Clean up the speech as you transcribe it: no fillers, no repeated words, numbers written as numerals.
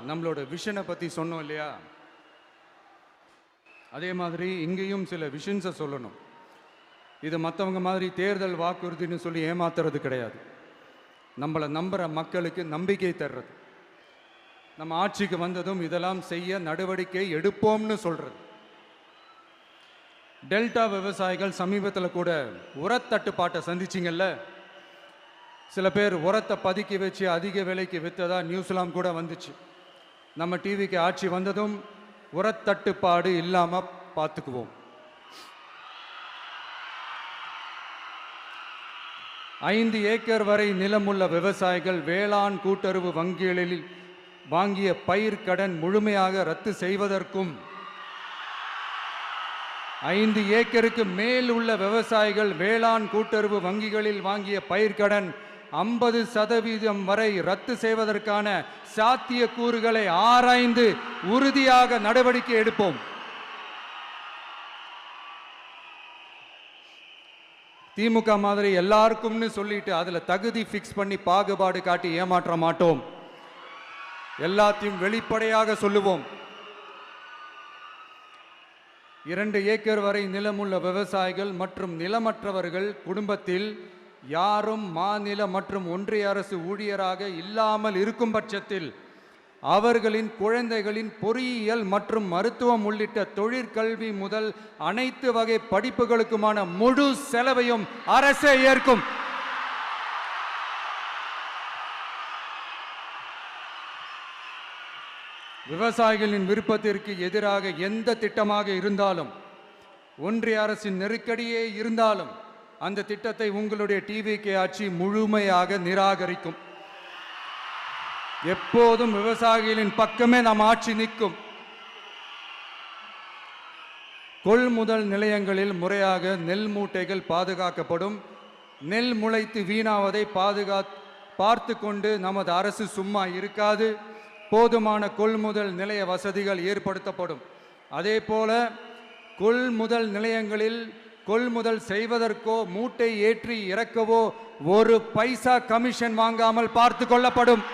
நம்மளோட விஷனை பற்றி சொன்னோம் இல்லையா, அதே மாதிரி இங்கேயும் சில விஷன்ஸை சொல்லணும். இது மற்றவங்க மாதிரி தேர்தல் வாக்குறுதின்னு சொல்லி ஏமாத்துறது கிடையாது. நம்மளை நம்புகிற மக்களுக்கு நம்பிக்கை தர்றது. நம்ம ஆட்சிக்கு வந்ததும் இதெல்லாம் செய்ய நடவடிக்கை எடுப்போம்னு சொல்கிறது. டெல்டா விவசாயிகள் சமீபத்தில் கூட உரத்தட்டுப்பாட்டை சந்திச்சிங்கல்ல. சில பேர் உரத்தை பதுக்கி வச்சு அதிக விலைக்கு விற்றதா நியூஸ்லாம் கூட வந்துச்சு. நம்ம டிவிக்கு ஆட்சி வந்ததும் உரத்தட்டுப்பாடு இல்லாமல் பார்த்துக்குவோம். 5 ஏக்கர் வரை நிலமுள்ள விவசாயிகள் வேளாண் கூட்டுறவு வங்கிகளில் வாங்கிய பயிர் கடன் முழுமையாக ரத்து செய்வதற்கும், 5 ஏக்கருக்கு மேல் உள்ள விவசாயிகள் வேளாண் கூட்டுறவு வங்கிகளில் வாங்கிய பயிர்க்கடன் 50% வரை ரத்து செய்வதற்கான சாத்திய கூறுகளை ஆராய்ந்து உறுதியாக நடவடிக்கை எடுப்போம். திமுக மாதிரி எல்லாருக்கும்னு சொல்லிட்டு அதுல தகுதி ஃபிக்ஸ் பண்ணி பாகுபாடு காட்டி ஏமாற்ற மாட்டோம். எல்லாத்தையும் வெளிப்படையாக சொல்லுவோம். 2 ஏக்கர் வரை நிலமுள்ள விவசாயிகள் மற்றும் நிலமற்றவர்கள் குடும்பத்தில் யாரும் மாநில மற்றும் ஒன்றிய அரசு ஊழியராக இல்லாமல் இருக்கும் பட்சத்தில் அவர்களின் குழந்தைகளின் பொறியியல் மற்றும் மருத்துவம் உள்ளிட்ட தொழிற்கல்வி முதல் அனைத்து வகை படிப்புகளுக்குமான முழு செலவையும் அரசே ஏற்கும். விவசாயிகளின் விருப்பத்திற்கு எதிராக எந்த திட்டமாக இருந்தாலும், ஒன்றிய அரசின் நெருக்கடியே இருந்தாலும் அந்த திட்டத்தை உங்களுடைய டிவிகே ஆட்சி முழுமையாக நிராகரிக்கும். எப்போதும் விவசாயிகளின் பக்கமே நம் ஆட்சி நிற்கும். கொள்முதல் நிலையங்களில் முறையாக நெல் மூட்டைகள் பாதுகாக்கப்படும். நெல் முளைத்து வீணாவதை பார்த்து கொண்டு நமது அரசு சும்மா இருக்காது. போதுமான கொள்முதல் நிலைய வசதிகள் ஏற்படுத்தப்படும். அதே போல கொள்முதல் நிலையங்களில் கொள்முதல் செய்வதற்கோ மூட்டை ஏற்றி இறக்கவோ ஒரு பைசா கமிஷன் வாங்காமல் பார்த்து கொள்ளப்படும்.